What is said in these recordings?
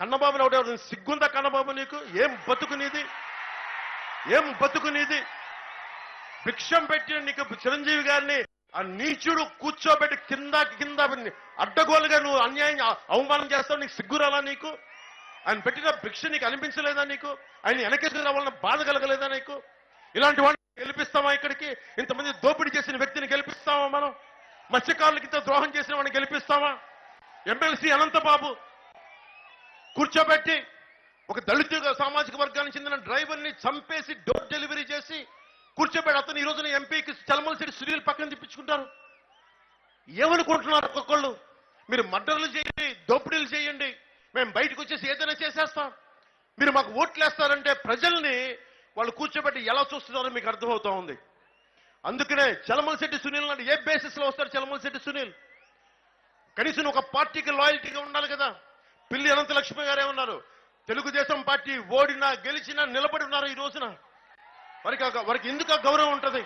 కన్నబాబుని ఒకటి సిగ్గుందా కన్నబాబు నీకు? ఏం బతుకునిది, ఏం బతుకునిది? భిక్షం పెట్టిన నీకు చిరంజీవి గారిని ఆ నీచుడు కూర్చోబెట్టి కింద అడ్డగోలుగా నువ్వు అన్యాయం అవమానం చేస్తావు. నీకు సిగ్గురాలా? నీకు ఆయన పెట్టిన భిక్ష నీకు అనిపించలేదా? నీకు ఆయన వెనకేసి రావాలన్న బాధ కలగలేదా నీకు? ఇలాంటి వాడిని గెలిపిస్తామా? ఇక్కడికి ఇంతమంది దోపిడీ చేసిన వ్యక్తిని గెలిపిస్తామా? మనం మత్స్యకారులకి ఇంత ద్రోహం చేసిన వాడిని గెలిపిస్తామా? ఎమ్మెల్సీ అనంతబాబు కూర్చోబెట్టి ఒక దళిత సామాజిక వర్గానికి చెందిన డ్రైవర్ని చంపేసి డోర్ డెలివరీ చేసి కూర్చోబెట్టి అతను ఈ రోజున ఎంపీకి చలమలసిరి సునీల్ పక్కన తిప్పించుకుంటారు. ఏమనుకుంటున్నారు ఒక్కొక్కళ్ళు? మీరు మర్డర్లు చేయండి, దోపిడీలు చేయండి, మేము బయటకు వచ్చేసి ఏదైనా చేసేస్తాం, మీరు మాకు ఓట్లు వేస్తారంటే ప్రజల్ని వాళ్ళు కూర్చోబెట్టి ఎలా చూస్తున్నారో మీకు అర్థమవుతా ఉంది. అందుకనే చలమలశెట్టి సునీల్ అంటే ఏ బేసిస్ లో వస్తారు? చలమలశెట్టి సునీల్ కనీసం ఒక పార్టీకి లాయల్టీగా ఉండాలి కదా. పిల్లి అనంతలక్ష్మి గారు ఏమన్నారు? తెలుగుదేశం పార్టీ ఓడినా గెలిచినా నిలబడి ఉన్నారు. ఈ రోజున వారికి ఎందుకు గౌరవం ఉంటుంది?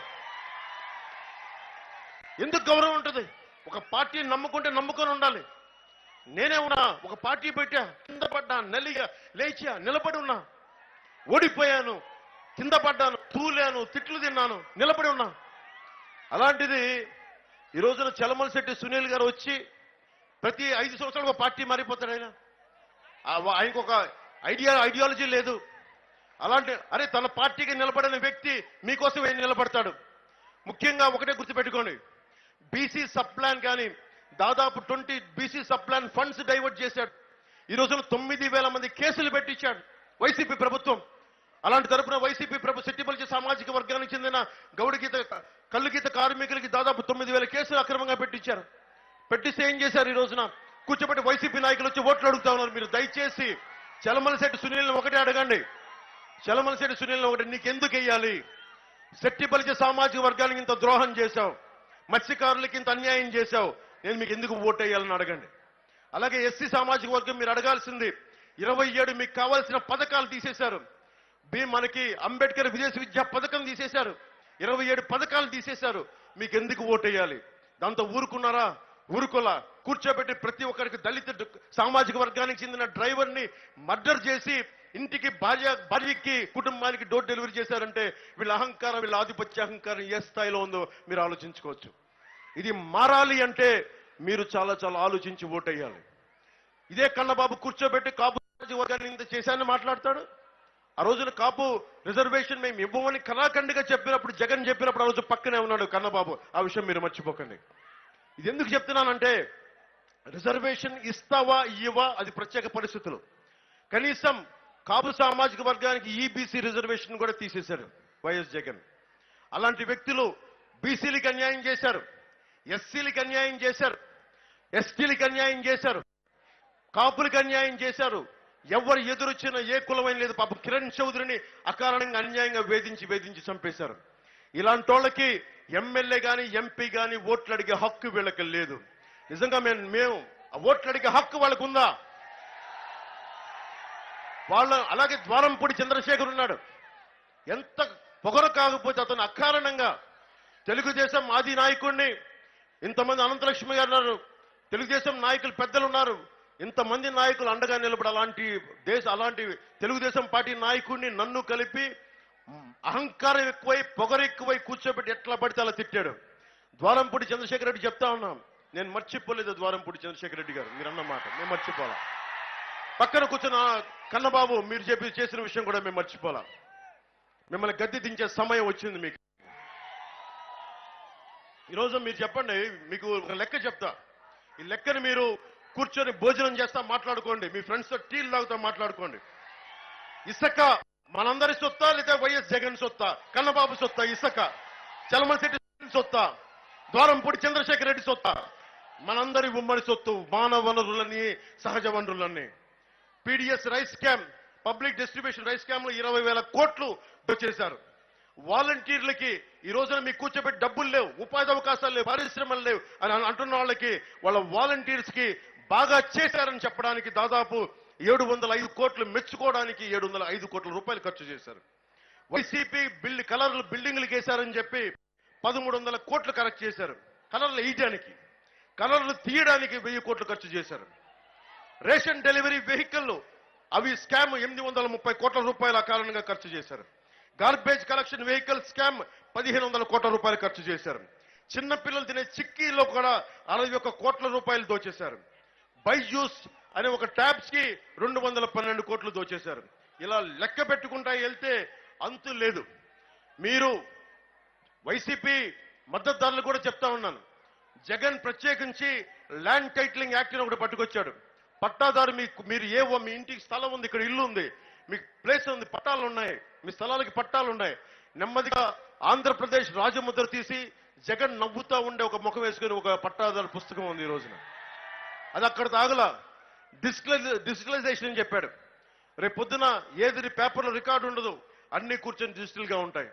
ఎందుకు గౌరవం ఉంటుంది? ఒక పార్టీని నమ్ముకుంటే నమ్ముకొని ఉండాలి. నేనే ఉన్నా, ఒక పార్టీ పెట్టా, కింద పడ్డా, నల్లిగా లేచా, నిలబడి ఉన్నా. ఓడిపోయాను, కింద పడ్డాను, తూలాను, తిట్లు తిన్నాను, నిలబడి ఉన్నా. అలాంటిది ఈ రోజున చలమలశెట్టి సునీల్ గారు వచ్చి ప్రతి 5 సంవత్సరాలు ఒక పార్టీ మారిపోతాడు. ఆయనకు ఒక ఐడియాలజీ లేదు. అలాంటి అరే తన పార్టీకి నిలబడిన వ్యక్తి మీకోసం ఏం నిలబడతాడు? ముఖ్యంగా ఒకటే గుర్తుపెట్టుకోండి, బీసీ సబ్ ప్లాన్ కానీ దాదాపు 20 BC sub plan funds divert చేశాడు. ఈ రోజున 9,000 మంది కేసులు పెట్టించాడు వైసీపీ ప్రభుత్వం. అలాంటి తరపున వైసీపీ సెట్టిపల్లి సామాజిక వర్గానికి చెందిన గౌడగీత కల్లుగీత కార్మికులకి దాదాపు 9,000 కేసులు అక్రమంగా పెట్టించారు. పెట్టిస్తే ఏం చేశారు? ఈ రోజున కూర్చోబెట్టి వైసీపీ నాయకులు వచ్చి ఓట్లు అడుగుతా ఉన్నారు. మీరు దయచేసి చలమలశెట్టి సునీల్ని ఒకటే అడగండి, చలమలశెట్టి సునీల్ని ఒకటి, నీకెందుకు వెయ్యాలి? సెట్టిపల్లి సామాజిక వర్గానికి ఇంత ద్రోహం చేశావు, మత్స్యకారులకి ఇంత అన్యాయం చేశావు, నేను మీకు ఎందుకు ఓటు వేయాలని అడగండి. అలాగే ఎస్సీ సామాజిక వర్గం మీరు అడగాల్సింది, 27 మీకు కావాల్సిన పథకాలు తీసేశారు. మనకి అంబేద్కర్ విదేశీ విద్యా పథకం తీసేశారు, 27 పథకాలు తీసేశారు. మీకు ఎందుకు ఓటు వేయాలి? దాంతో ఊరుకున్నారా? ఊరుకోలా. కూర్చోబెట్టి ప్రతి ఒక్కరికి దళిత సామాజిక వర్గానికి చెందిన డ్రైవర్ని మర్డర్ చేసి ఇంటికి భార్యకి కుటుంబానికి డోర్ డెలివరీ చేశారంటే వీళ్ళ అహంకారం, వీళ్ళ ఆధిపత్య అహంకారం ఏ స్థాయిలో ఉందో మీరు ఆలోచించుకోవచ్చు. ఇది మారాలి అంటే మీరు చాలా చాలా ఆలోచించి ఓటేయాలి. ఇదే కన్నబాబు కూర్చోబెట్టి కాపు వర్గాన్ని ఇంత చేశానని మాట్లాడతాడు. ఆ రోజున కాపు రిజర్వేషన్ మేము ఇవ్వమని కళాఖండిగా చెప్పినప్పుడు, జగన్ చెప్పినప్పుడు ఆ రోజు పక్కనే ఉన్నాడు కన్నబాబు. ఆ విషయం మీరు మర్చిపోకండి. ఇది ఎందుకు చెప్తున్నానంటే, రిజర్వేషన్ ఇస్తావా ఇవ్వవా అది ప్రత్యేక పరిస్థితులు. కనీసం కాపు సామాజిక వర్గానికి ఈబీసీ రిజర్వేషన్ కూడా తీసేశారు వైఎస్ జగన్. అలాంటి వ్యక్తులు బీసీలకు అన్యాయం చేశారు, ఎస్సీలకు అన్యాయం చేశారు, ఎస్టీలకు అన్యాయం చేశారు, కాపులకు అన్యాయం చేశారు. ఎవరు ఎదురొచ్చినా ఏ కులమైన లేదు. పాపం కిరణ్ చౌదరిని అకారణంగా అన్యాయంగా వేధించి చంపేశారు. ఇలాంటి వాళ్ళకి ఎమ్మెల్యే కానీ ఎంపీ కానీ ఓట్లు అడిగే హక్కు వీళ్ళకి లేదు. నిజంగా మేము ఓట్లు అడిగే హక్కు వాళ్ళకు ఉందా? అలాగే ద్వారంపూడి చంద్రశేఖర్ ఉన్నాడు. ఎంత పొగరు కాకపోతే అతను అకారణంగా తెలుగుదేశం ఆది నాయకుడిని, ఇంతమంది అనంతలక్ష్మి గారు ఉన్నారు, తెలుగుదేశం నాయకులు పెద్దలు ఉన్నారు, ఇంతమంది నాయకులు అండగా నిలబడి అలాంటి తెలుగుదేశం పార్టీ నాయకుడిని నన్ను కలిపి అహంకారం ఎక్కువై పొగరు ఎక్కువై కూర్చోబెట్టి ఎట్లా పడితే అలా తిట్టాడు. ద్వారంపూడి చంద్రశేఖర్ రెడ్డి చెప్తా ఉన్నాం, నేను మర్చిపోలేదు ద్వారంపూడి చంద్రశేఖర్ రెడ్డి గారు మీరు అన్న మాట మేము మర్చిపోలా. పక్కన కూర్చున్న కన్నబాబు మీరు చేసిన విషయం కూడా మేము మర్చిపోలా. మిమ్మల్ని గద్దె దించే సమయం వచ్చింది మీకు. ఈరోజు మీరు చెప్పండి, మీకు ఒక లెక్క చెప్తా. ఈ లెక్కని మీరు కూర్చొని భోజనం చేస్తా మాట్లాడుకోండి, మీ ఫ్రెండ్స్తో టీలు తాగుతా మాట్లాడుకోండి. ఇసుక మనందరి సొత్తా లేదా వైఎస్ జగన్ సొత్తా? కన్నబాబు సొత్తా ఇసుక? చలమలశెట్టి సొత్తా? ద్వారంపూడి చంద్రశేఖర్ రెడ్డి సొత్తా? మనందరి ఉమ్మడి సొత్తు. మానవ వనరులని, సహజ వనరులన్నీ. PDS rice scam, public distribution rice scam లో 20,000 కోట్లు దోచేశారు. వాలంటీర్లకి ఈ రోజున మీకు కూర్చోబెట్టి డబ్బులు లేవు, ఉపాధి అవకాశాలు లేవు, పరిశ్రమలు లేవు అని అంటున్న వాళ్ళకి, వాళ్ళ వాలంటీర్స్ కి బాగా చేశారని చెప్పడానికి దాదాపు 705 కోట్లు, మెచ్చుకోవడానికి 705 కోట్ల రూపాయలు ఖర్చు చేశారు. వైసీపీ కలర్లు బిల్డింగ్లు వేశారని చెప్పి 1300 కోట్లు కరెక్ట్ చేశారు. కలర్లు వేయడానికి, కలర్లు తీయడానికి 1000 కోట్లు ఖర్చు చేశారు. రేషన్ డెలివరీ వెహికల్ అవి స్కామ్ 830 కోట్ల రూపాయల కారణంగా ఖర్చు చేశారు. గార్బేజ్ కలెక్షన్ వెహికల్ స్కామ్ 1500 కోట్ల రూపాయలు ఖర్చు చేశారు. చిన్న పిల్లలు తినే చిక్కీలో కూడా 61 కోట్ల రూపాయలు దోచేశారు. బైజూస్ అనే ఒక ట్యాబ్స్ కి 212 కోట్లు దోచేశారు. ఇలా లెక్క పెట్టుకుంటా వెళ్తే అంతు లేదు. మీరు వైసీపీ మద్దతుదారులు కూడా చెప్తా ఉన్నాను, జగన్ ప్రత్యేకించి ల్యాండ్ టైటిలింగ్ యాక్ట్ ని ఒకటి పట్టుకొచ్చాడు. పట్టాదారు మీరు మీ ఇంటికి స్థలం ఉంది, ఇక్కడ ఇల్లు ఉంది, మీకు ప్లేస్ ఉంది, పట్టాలు ఉన్నాయి, మీ స్థలాలకి పట్టాలు ఉన్నాయి. నెమ్మదిగా ఆంధ్రప్రదేశ్ రాజముద్ర తీసి జగన్ నవ్వుతా ఉండే ఒక ముఖం వేసుకుని ఒక పట్టాదారు పుస్తకం ఉంది ఈ రోజున. అది అక్కడ తాగల డిజిటలైజేషన్ అని చెప్పాడు. రేపు పొద్దున ఏది పేపర్లో రికార్డు ఉండదు, అన్ని కూర్చొని డిజిటల్ గా ఉంటాయి,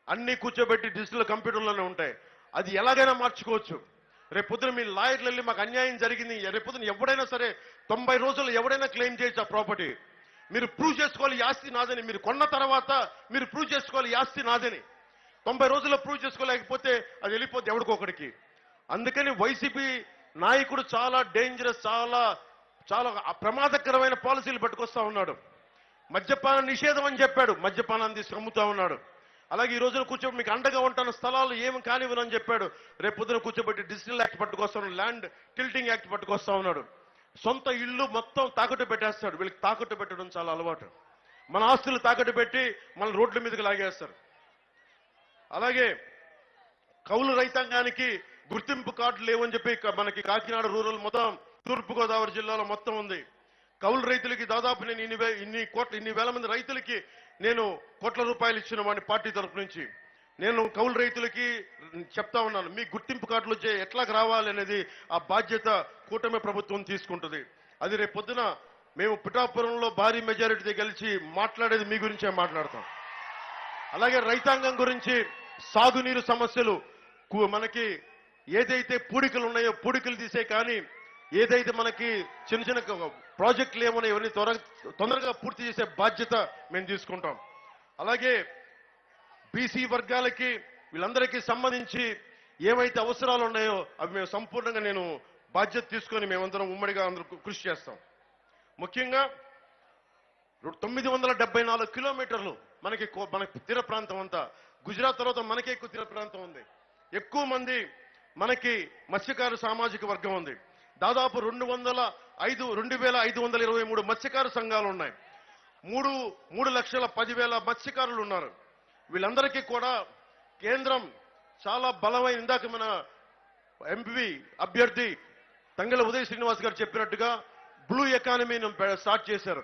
అన్ని కూర్చోబెట్టి డిజిటల్ కంప్యూటర్లోనే ఉంటాయి. అది ఎలాగైనా మార్చుకోవచ్చు. రేపు పొద్దున మీ లాయర్లు వెళ్ళి మాకు అన్యాయం జరిగింది, రేపు పొద్దున ఎవడైనా సరే 90 రోజులు ఎవడైనా క్లెయిమ్ చేయొచ్చు ఆ ప్రాపర్టీ. మీరు ప్రూవ్ చేసుకోవాలి ఈ ఆస్తి నాదని. మీరు కొన్న తర్వాత మీరు ప్రూవ్ చేసుకోవాలి ఈ ఆస్తి నాదని. 90 రోజుల్లో ప్రూవ్ చేసుకోలేకపోతే అది వెళ్ళిపోద్ది ఎవడికొకడికి. అందుకని వైసీపీ నాయకుడు చాలా డేంజరస్, చాలా చాలా ప్రమాదకరమైన పాలసీలు పట్టుకొస్తా ఉన్నాడు. మద్యపాన నిషేధం అని చెప్పాడు, మద్యపానాన్ని తీసుకు అమ్ముతా ఉన్నాడు. అలాగే ఈ రోజున కూర్చోబెట్టి మీకు అండగా ఉంటాను, స్థలాలు ఏమి కానివ్వనని చెప్పాడు. రేపు పొద్దున కూర్చోబెట్టి డిజిటల్ యాక్ట్ పట్టుకొస్తా ఉన్నాడు, ల్యాండ్ టిల్టింగ్ యాక్ట్ పట్టుకొస్తా ఉన్నాడు. సొంత ఇల్లు మొత్తం తాకట్టు పెట్టేస్తాడు. వీళ్ళకి తాకట్టు పెట్టడం చాలా అలవాటు. మన ఆస్తులు తాకట్టు పెట్టి మన రోడ్ల మీదకి లాగేస్తారు. అలాగే కౌలు రైతాంగానికి గుర్తింపు కార్డులు లేవని చెప్పి మనకి కాకినాడ రూరల్ మొత్తం తూర్పుగోదావరి జిల్లాలో మొత్తం ఉంది. కౌలు రైతులకి దాదాపు నేను ఇన్ని వేల మంది రైతులకి నేను కోట్ల రూపాయలు ఇచ్చిన వాడిని పార్టీ తరఫు నుంచి. నేను కౌలు రైతులకి చెప్తా ఉన్నాను, మీ గుర్తింపు కార్డులు వచ్చే ఎట్లా రావాలి అనేది ఆ బాధ్యత కూటమి ప్రభుత్వం తీసుకుంటుంది. అది రేపు పొద్దున మేము పిఠాపురంలో భారీ మెజారిటీతో గెలిచి మాట్లాడేది మీ గురించే మాట్లాడతాం. అలాగే రైతాంగం గురించి సాగునీరు సమస్యలు మనకి ఏదైతే పూడికలు ఉన్నాయో పూడికలు తీసే, కానీ ఏదైతే మనకి చిన్న చిన్న ప్రాజెక్టులు ఏమన్నా ఇవన్నీ తొందరగా పూర్తి చేసే బాధ్యత మేము తీసుకుంటాం. అలాగే బీసీ వర్గాలకి వీళ్ళందరికీ సంబంధించి ఏవైతే అవసరాలు ఉన్నాయో అవి మేము సంపూర్ణంగా నేను బాధ్యత తీసుకొని మేమందరం ఉమ్మడిగా అందరూ కృషి చేస్తాం. ముఖ్యంగా 974 కిలోమీటర్లు మనకి తీర ప్రాంతం అంతా. గుజరాత్ తర్వాత మనకే ఎక్కువ తీర ప్రాంతం ఉంది. ఎక్కువ మంది మనకి మత్స్యకారు సామాజిక వర్గం ఉంది. దాదాపు 2,523 మత్స్యకారు సంఘాలు ఉన్నాయి. 3,10,000 మత్స్యకారులు ఉన్నారు. వీళ్ళందరికీ కూడా కేంద్రం చాలా బలమైన, ఇందాక మన ఎంపీ అభ్యర్థి తంగెల ఉదయ్ శ్రీనివాస్ గారు చెప్పినట్టుగా బ్లూ ఎకానమీని స్టార్ట్ చేశారు.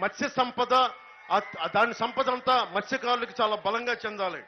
మత్స్య సంపద, దాని సంపద అంతా మత్స్యకారులకు చాలా బలంగా చెందాలి.